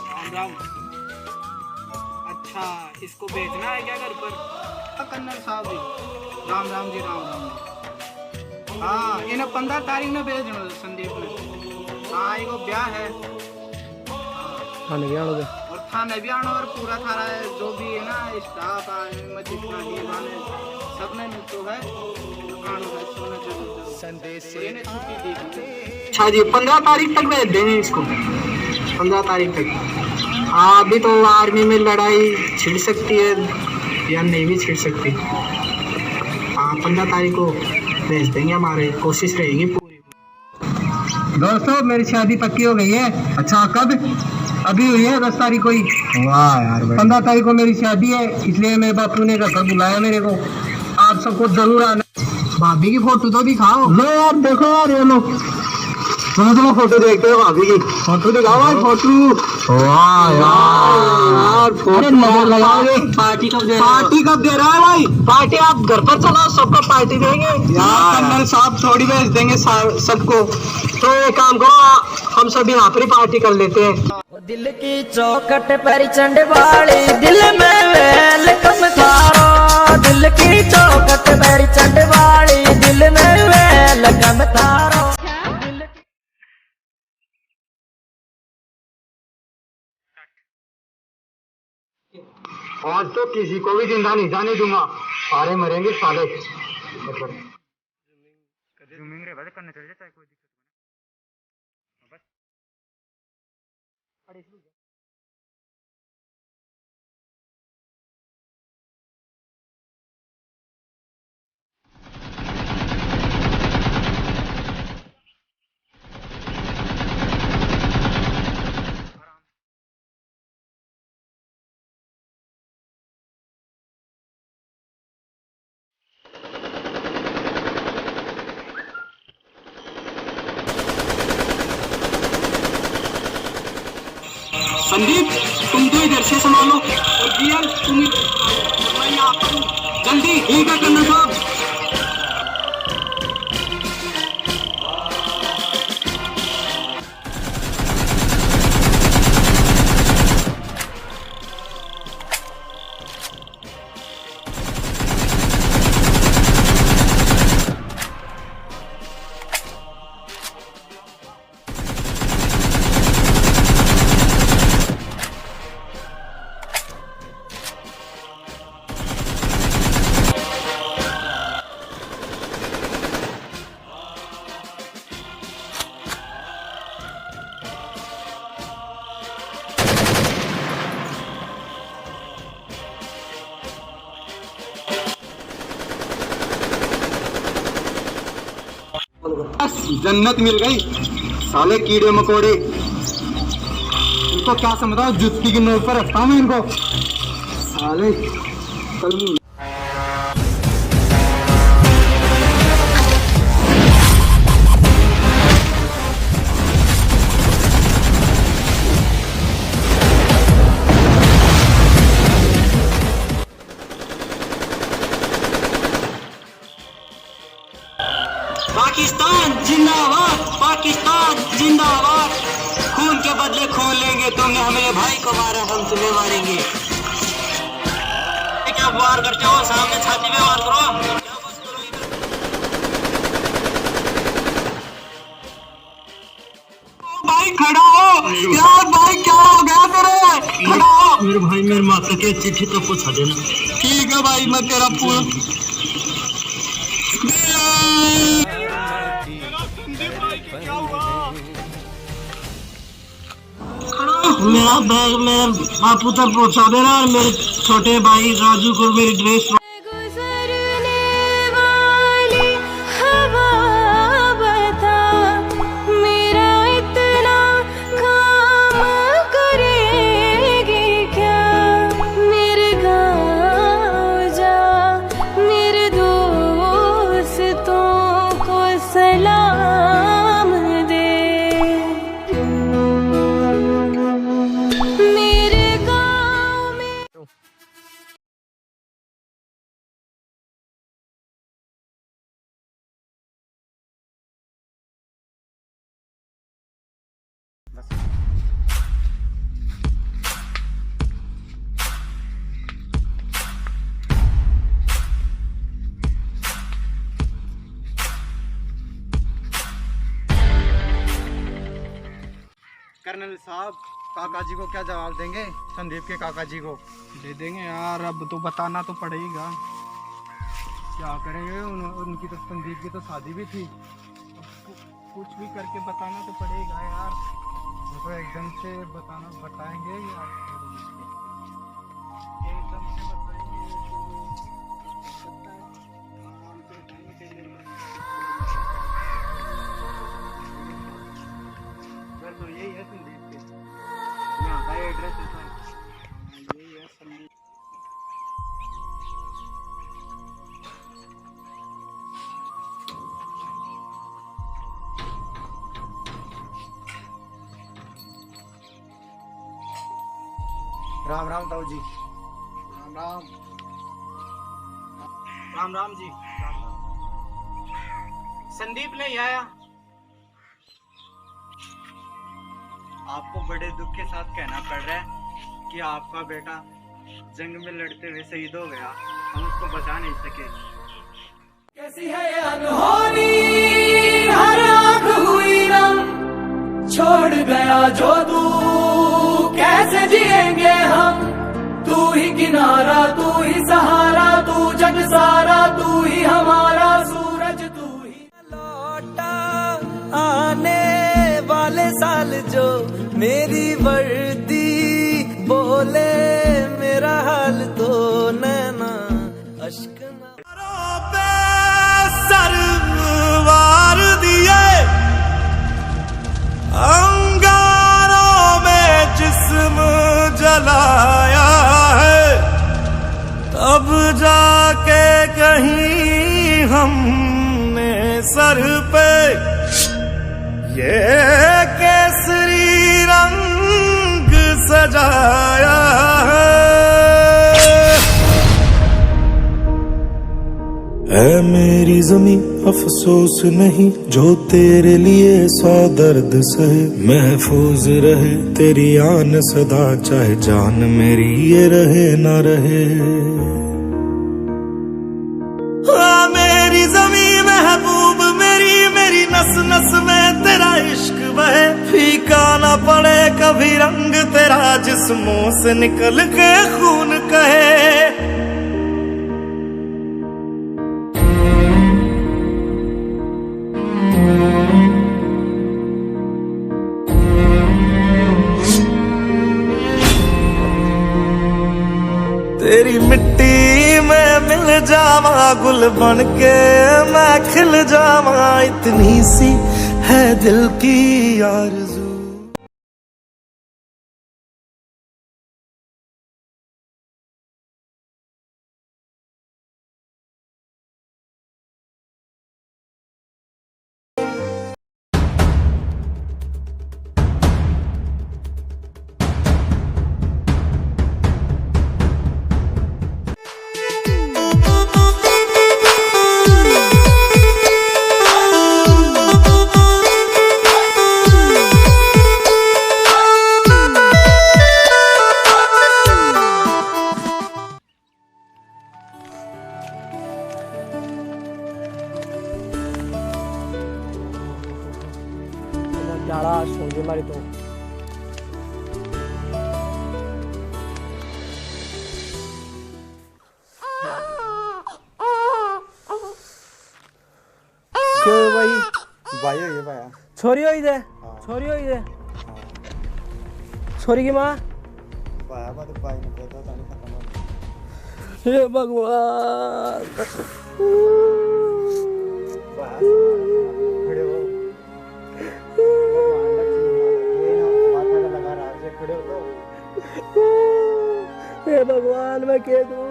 राम राम। अच्छा, इसको भेजना है क्या घर पर? कन्नड़ साहब जी, राम राम जी, राम राम। हाँ, इन्हें 15 तारीख में भेजना संदीप ने। हाँ, इनको ब्याह है और थाने भी आना और पूरा थारा जो भी है ना स्टाफ जितना भी वाले सब ने तो है छुट्टी दी थी। अच्छा जी, 15 तारीख तक भेज देंगे इसको, 15 तारीख तक। हाँ, अभी तो आर्मी में लड़ाई छिड़ सकती है या नहीं भी छिड़ सकती। हाँ, 15 तारीख को भेज देंगे, हमारी कोशिश रहेगी पूरी। दोस्तों, मेरी शादी पक्की हो गई है। अच्छा, कब? अभी हुई है 10 तारीख को ही। वाह यार, 15 तारीख को मेरी शादी है, इसलिए मेरे बापू ने घर पर बुलाया मेरे को। आप सबको जरूर आना। भाभी की फोटो तो दिखाओ। लो यार, देखो यार, ये लो तुम फोटो देखते हो, भाभी की फोटो दिखाओ यार, फोटो। वाह यार, फोटो लगाओगे। पार्टी कब दे रहा है भाई? पार्टी आप घर पर चलाओ, सबको पार्टी देंगे यार। कन्नड़ साहब थोड़ी भेज देंगे सबको, तो एक काम करो, हम सब यहाँ पर ही पार्टी कर लेते हैं। दिल की चौखट पर चंड वाली, दिल में वेलकम थारो। दिल की चौखट पर चंड वाली, दिल में वेलकम थारो। आज तो किसी को भी जिंदा नहीं जाने दूंगा, सारे मरेंगे साले। संदीप, तुम तो इधर से संभालो, और जिया तुम यहाँ पर जल्दी। ठीक है कन्नड़ साहब। जन्नत मिल गई, साले कीड़े मकोड़े। इसको क्या समझा, जुत्ती की नोक पर रखता हूँ इनको साले। कल पाकिस्तान जिंदाबाद, पाकिस्तान जिंदाबाद। खून के बदले खून लेंगे, तुमने हमारे भाई को मारा, हम तुम्हें मारेंगे। क्या वार करते हो, सामने छाती में वार करो। भाई खड़ा हो यार, भाई क्या हो गया तेरे, खड़ा हो। मेरे भाई मेरे माता की चिट्ठी तो पूछा देना। ठीक है भाई, मैं तेरा पूरा मेरा बैग में बापू तक पहुंचा देना, और मेरे छोटे भाई राजू को मेरी ड्रेस। गुजरने वाली हवा बता, मेरा इतना काम करेगी क्या। मेरे गाँव जा, मेरे दोस्तों को सलाम दे। मेरे गाँव में कर्नल साहब, काका जी को क्या जवाब देंगे? संदीप के काका जी को दे देंगे यार, अब तो बताना तो पड़ेगा। क्या करेंगे, उनकी तो संदीप की तो शादी भी थी, कुछ भी करके बताना तो पड़ेगा यार। वो तो एकदम से बताएंगे यार, एकदम से बताएंगे तो यही है संदीप के, यहाँ का एड्रेस यही है संदीप। राम राम ताऊ जी। राम राम। राम राम जी। संदीप नहीं आया। आपको बड़े दुख के साथ कहना पड़ रहा है कि आपका बेटा जंग में लड़ते हुए शहीद हो गया, हम उसको बचा नहीं सके। कैसी है ये अनहोनी, हर आंख हुई नम, छोड़ गया जो तू, कैसे जिएंगे हम। तू ही किनारा, तू ही सहारा, तू जग सारा, तू ही हमारा सूरज, तू ही। लौटा आने वाले साल जो मेरी वर्दी बोले, मेरा हाल तो नैना अश्क पे सरवार दिए, अंगारों में जिस्म जलाया है, तब जाके कहीं हमने सर पे ये केसरी रंग सजाया है। ऐ मेरी जमी अफसोस नहीं, जो तेरे लिए 100 दर्द सहे, महफूज रहे तेरी आन सदा, चाहे जान मेरी ये रहे ना रहे। मेरी जमी महबूब मेरी, मेरी नस नस में तेरा इश्क बहे, फीका ना पड़े कभी रंग तेरा, जिस्मों से निकल के खून कहे। तेरी मिट्टी में मिल जावा, गुल बन के मैं खिल जावा, इतनी सी है दिल की आरज़ू। यारा सो गई मारी तो क्यों भाई भाई हो ये भाई छोरी होई दे छोरी होई दे छोरी की माँ भाई बात भाई ने पता था नहीं खत्म हो हे भगवान खड़े हो भगवान लक्ष्मी माता का लगा रहा है खड़े हो तो हे भगवान मैं कह दूं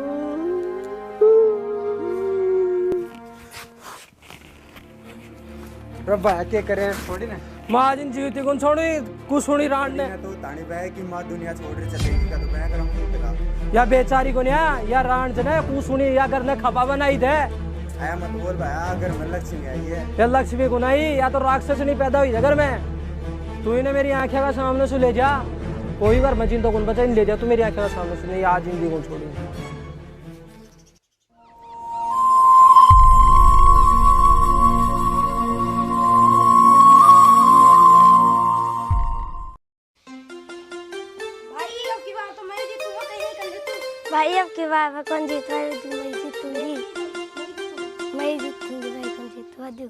रब्बा क्या करे थोड़ी ना माँ जिन जीवती कौन छोड़ी कुछ सुनी रान ने तो तानी बह की माँ दुनिया छोड़ रही चलेगी का तो मैं करम तेरा या बेचारी को या रान जने कुछ सुनी या घर ने खपा बनाई दे आया मत बोल भाई अगर मैं लक्ष्मी आई है या लक्ष्मी को नहीं या तो राक्षस नहीं पैदा हुई घर में तू इन्हें मेरी आंखें का सामने से ले जा कोई बार मैं जिंदगी कौन बचा ले जा तू मेरी आंखें का सामने से नहीं आज जिंदगी कौन छोड़ी भाई अब की बार मैं कौन जीतवा दू मैं जीतूंगी भाई कौन जीतवा दू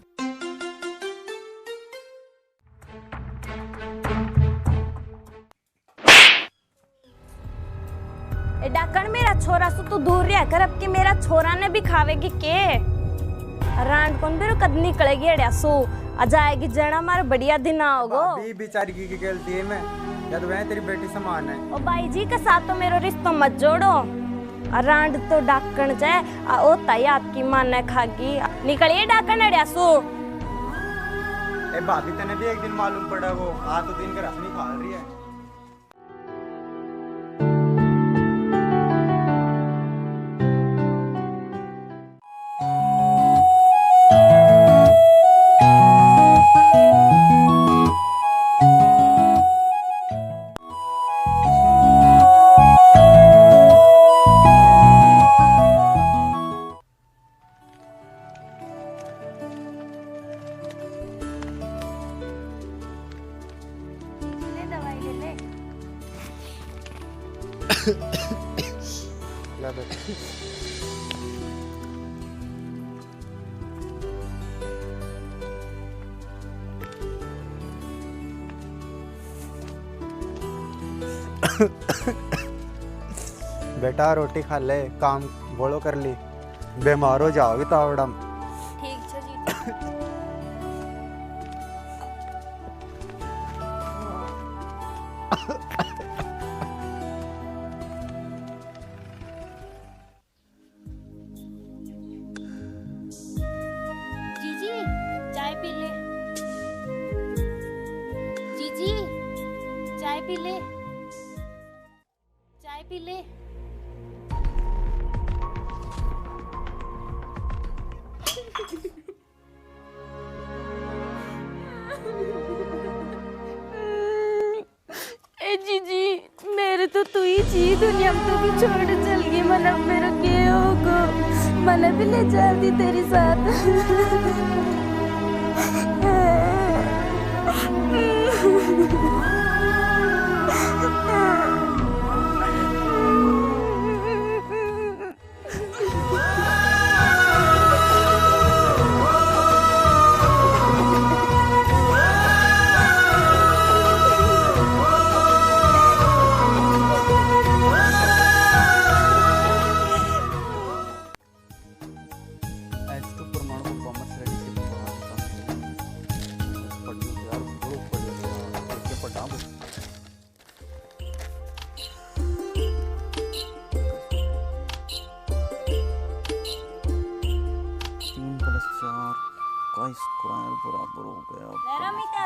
डाकण मेरा छोरा सु तू दूर रह कर अब कि मेरा छोरा ने भी खावेगी के रांड कौन बेरो कद निकलेगी अड़िया सो आ जाएगी जना मारे बढ़िया दिन आओगो भाभी बेचारी की गलती है मैं या तो मैं तेरी बेटी समान है ओ भाई जी के साथ तो मेरो रिश्ता मत जोड़ो रांड तो डाकण चाहे ओ ताई आपकी माने खागी निकलिए डाकण अड़िया सो ए भाभी तने भी एक दिन मालूम पड़ा वो आ तो दिन का रसनी खा रही है बेटा रोटी खा ले काम बोलो कर ली बीमार हो जाओगे तो आवड़म ठीक छे जी जीजी चाय पी ले जीजी चाय पी ले चाय पी ले ए जीजी मेरे तो तू ही जी दुनिया में तो भी छोड़ चल गई मन अब मेरा क्या होगा मन भी ले जाती तेरे साथ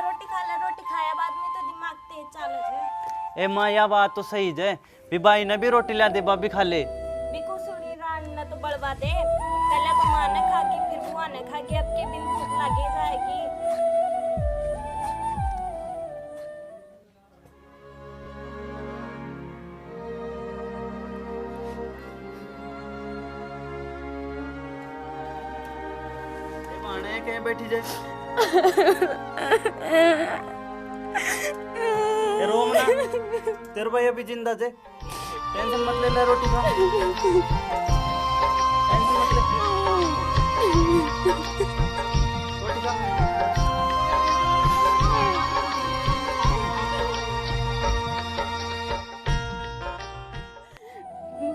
रोटी खा ले रोटी खाया बाद में तो दिमाग तेज चाले छे ए माँ या बात तो सही है भी भाई ने भी रोटी ला दे भाभी खा ले बिको सुनी रान न तो बड़वा दे पहले तो माँ ने खा के फिर बुआ ने खा के अब के बिन भूख लगे जाएगी माने कहीं बैठी जाए ये रो मना, तेरे भाई अभी जिंदा थे, टेंशन मत ले रोटी खा, टेंशन मत ले, रोटी खा।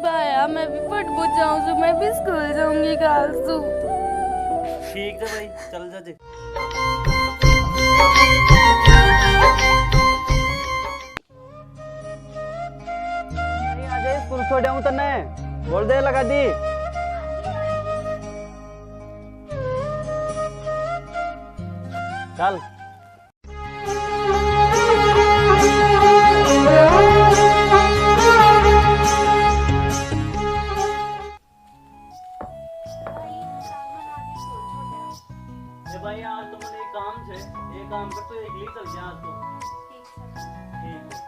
बाया मैं भी पढ़ जाऊँ, मैं भी स्कूल जाऊंगी कल से। ठीक है भाई, चल जा जे। स्कूल छोड़ आऊं तने, बोल दे लगा दी। चल भाई आज तो मैंने एक काम छे, एक काम कर तो एक ली चल जा आज तो। ठीक है।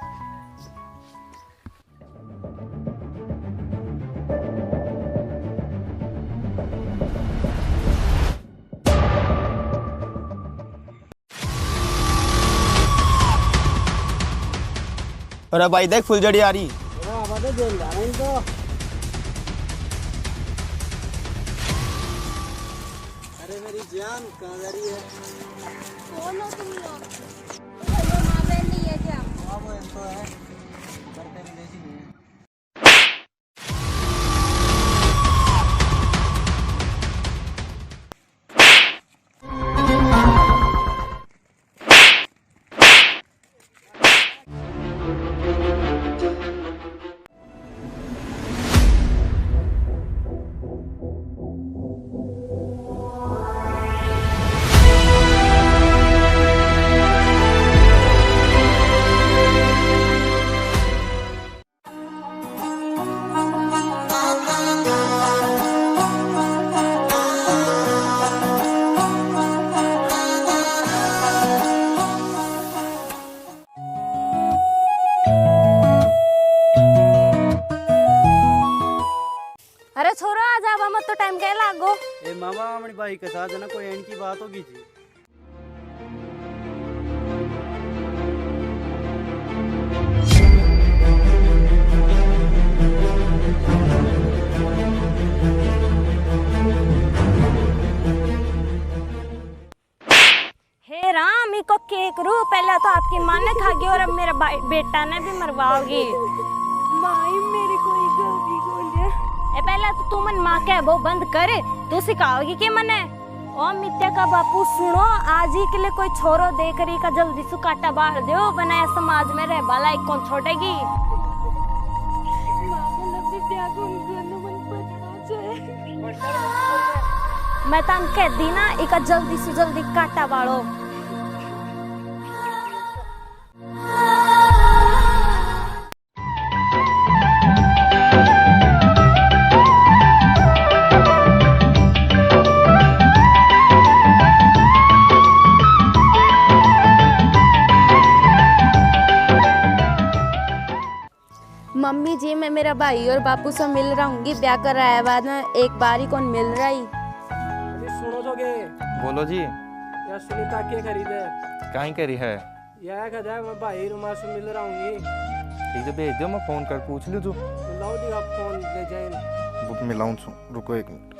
अरे भाई देख फुलझड़ी आ रही। अरे मेरी जान कहाँ जा रही है? कौन हो तुम लोग? हेलो माँ बहन नहीं है क्या? हाँ वो तो है, पर तेरी जैसी नहीं है। अरे छोरो आ जावा मत तो टाइम क्या लागो। ए मामा हमारी भाई के साथ है ना कोई एंड की बात होगी थी। हे राम इको केक रू, पहले तो आपकी माँ ने खागी और अब मेरा बेटा ने भी मरवाओगी। माई मेरी कोई गलती बोलिए। ए पहले तो तू मन माँ के वो बंद करे, तू सिखाओगी कि मने। ओ मित्या का बापू सुनो, आज ही के लिए कोई छोरो देख रही का जल्दी से काटा बाहर दो, बनाया समाज में रह बाला एक कौन छोड़ेगी। मैं तन कह दी ना इका जल्दी से जल्दी काटा बाड़ो। मम्मी जी मैं मेरा भाई और बापू से मिल रहा हूँ, ब्याह कर रहा है बाद में एक बार ही कौन मिल रहा ही। सुनो जोगे। बोलो जी। यार सुनीता के खरीदे? कहीं करी है? यह कह जाए मैं भाई रुमा से मिल रहा हूँ। ठीक है भेज दो, मैं फोन कर पूछ लूँ तू। लाओ जी आप फोन ले जाए। मिलाऊं रुको एक मिनट।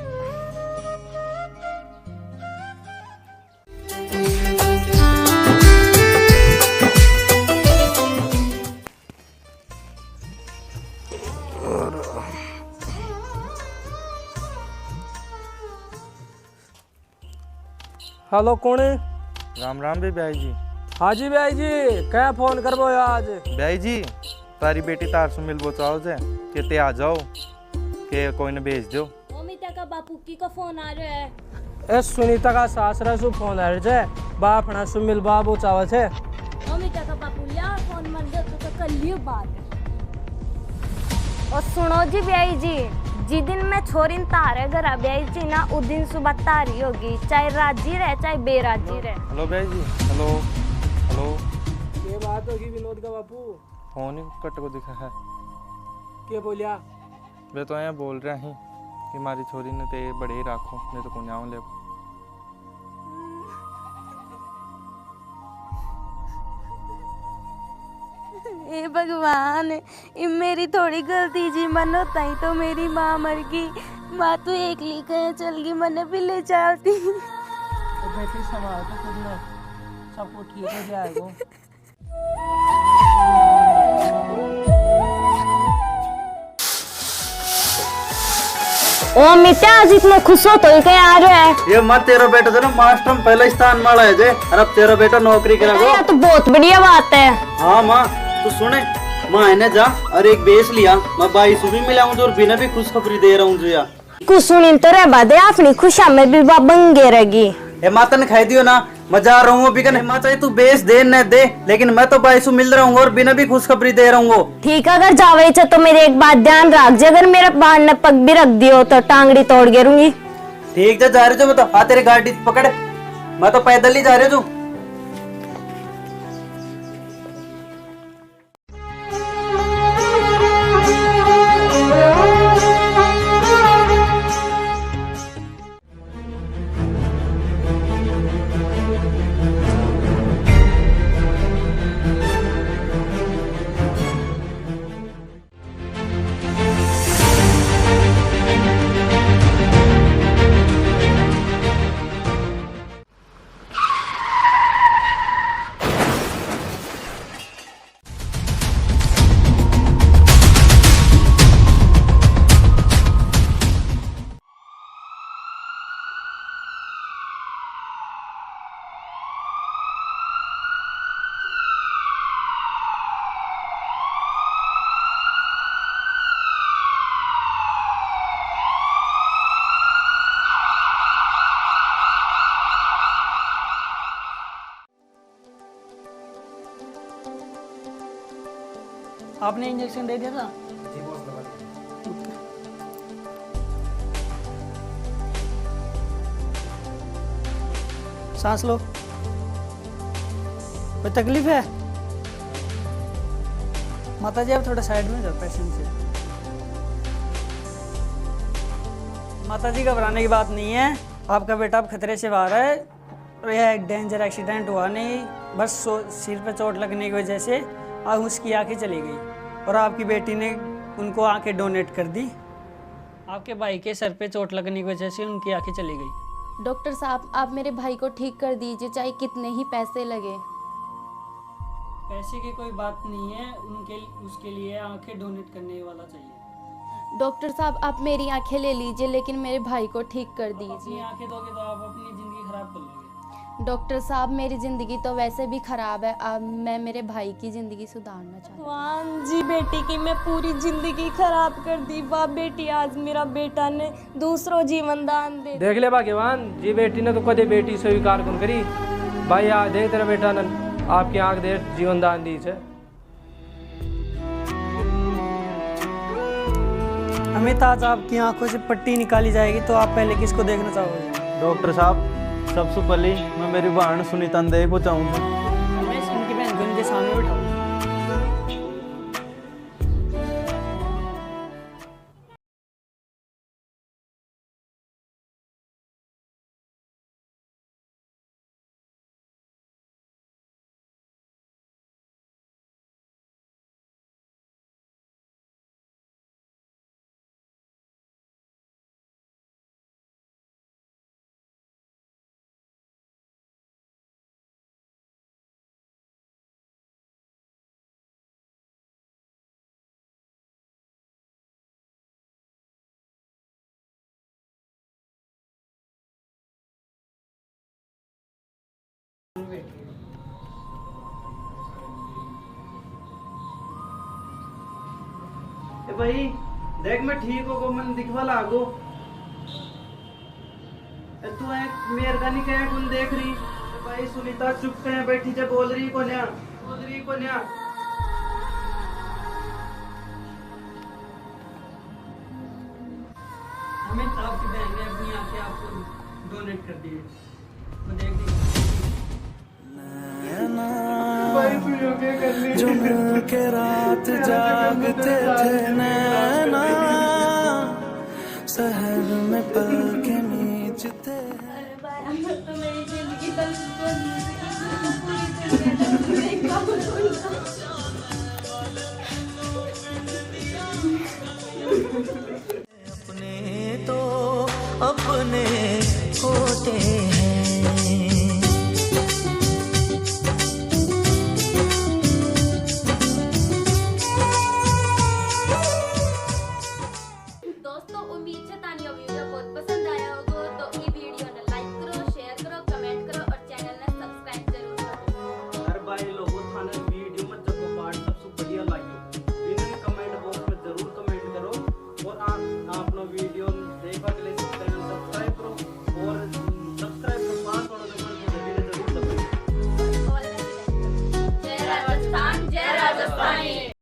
हेलो कौन है? राम राम भी ब्याई जी। हाँ जी ब्याई जी, क्या फोन करबो आज? ब्याई जी तारी बेटी तार से मिलबो चाहो जे के ते आ जाओ के कोई ने भेज दो। अमिता का बापू की का फोन आ रहा है। ए सुनीता का सासरा सु फोन आ रहा है, बाप ना सु मिल बाबू चावा छे। अमिता का बापू लिया फोन मन दे तो कर लियो बात। और सुनो जी ब्याई जी, जिस दिन मैं छोरिन तारे घर ब्याई जी ना उस दिन सुबह तारी होगी, चाहे राजी रहे चाहे बेराजी रहे। हेलो ब्याई जी। हेलो हेलो ये बात होगी विनोद का बापू? फोन ही कट को दिखा है। क्या बोलिया? वे तो यहाँ बोल रहे हैं कि हमारी छोरी ने ते बड़े ही राखो, नहीं तो कौन आऊँ ले। हे भगवान, ये मेरी थोड़ी गलती जी, मन होता ही तो मेरी माँ मर गई। माँ तो एक लिखे चल गई, मने भी ले चलती। तो बेटी संभाल तो खुद में, सब कुछ ठीक हो जाएगा। ओ मित्या, आज इतना खुश हो तो क्या आ रहा है? ये मत, तेरा बेटा जो ना मास्टर में पहला स्थान माला है जे, और अब तेरा बेटा नौकरी करेगा। ये तो बहुत बढ़िया बात है। हाँ माँ, तू सुने, माँ ने जा और एक बेच लिया, मैं 22 भी मिला हूँ और बिना भी खुशखबरी दे रहा हूँ जो। कुछ सुनी तो रे बादे, अपनी खुशा में भी बंगे रहेगी। ए माता ने खाई दियो ना, मैं जा रहा हूँ बिकन। माँ चाहे तू बेच दे न दे, लेकिन मैं तो 22 मिल रहा हूँ और बिना भी खुशखबरी दे रहा हूँ। ठीक है, अगर जावे तो मेरे एक बात ध्यान रख जे, अगर मेरे बाहर ने पग भी रख दियो तो टांगड़ी तोड़ गिरूंगी। ठीक है, जा रहे जो मैं तो। हाँ, तेरी गाड़ी पकड़, मैं तो पैदल ही जा रहे जो। आपने इंजेक्शन दे दिया था? सांस लो। कोई तकलीफ है? माता जी, आप थोड़ा साइड में जाओ पेशेंट से। माता जी, घबराने की बात नहीं है, आपका बेटा अब खतरे से बाहर है और यह एक डेंजर एक्सीडेंट हुआ नहीं, बस सिर पे चोट लगने की वजह से अब उसकी आंखें चली गई और आपकी बेटी ने उनको आंखें डोनेट कर दी। आपके भाई के सर पे चोट लगने की वजह से उनकी आंखें चली गई। डॉक्टर साहब, आप मेरे भाई को ठीक कर दीजिए, चाहे कितने ही पैसे लगे। पैसे की कोई बात नहीं है, उसके लिए आंखें डोनेट करने वाला चाहिए। डॉक्टर साहब, आप मेरी आंखें ले लीजिए, लेकिन मेरे भाई को ठीक कर दीजिए। अपनी आंखें दोगे तो आप अपनी जिंदगी खराब कर लोगे। डॉक्टर साहब, मेरी ज़िंदगी तो वैसे भी ख़राब है, अब मैं मेरे भाई की ज़िंदगी सुधारना चाहती हूँ। भगवान जी, बेटी की मैं पूरी जिंदगी खराब कर दी। वाह बेटी, आज मेरा बेटा ने दूसरों जीवन दान दे। देख ले भाग्यवान जी, बेटी ने तो कदे बेटी स्वीकार कौन करी। भाई आ देख, तेरा बेटा ने आपकी आंख दे जीवन दान दी है। अमित, आज आपकी आंखों से पट्टी निकाली जाएगी तो आप पहले किसको देखना चाहोगे? डॉक्टर साहब, सबसे पहले मैं मेरी बहन सुनीता देव को चाहूँगा। मैं उनकी बहन को इनके सामने बिठाऊंगा। भाई देख, मैं ठीक हो मन दिखवा लागो। तू मेरे का नहीं कह कौन देख रही। भाई सुनीता चुप कहे बैठी जे, बोल रही को न्या, बोल रही को न्या। हमें आपकी बहन ने अपनी आंखें आपको डोनेट कर दी है, तो देख दी। जो मिल के रात जागते थे नैना, शहर में पल के नीचते। तो मेरी जिंदगी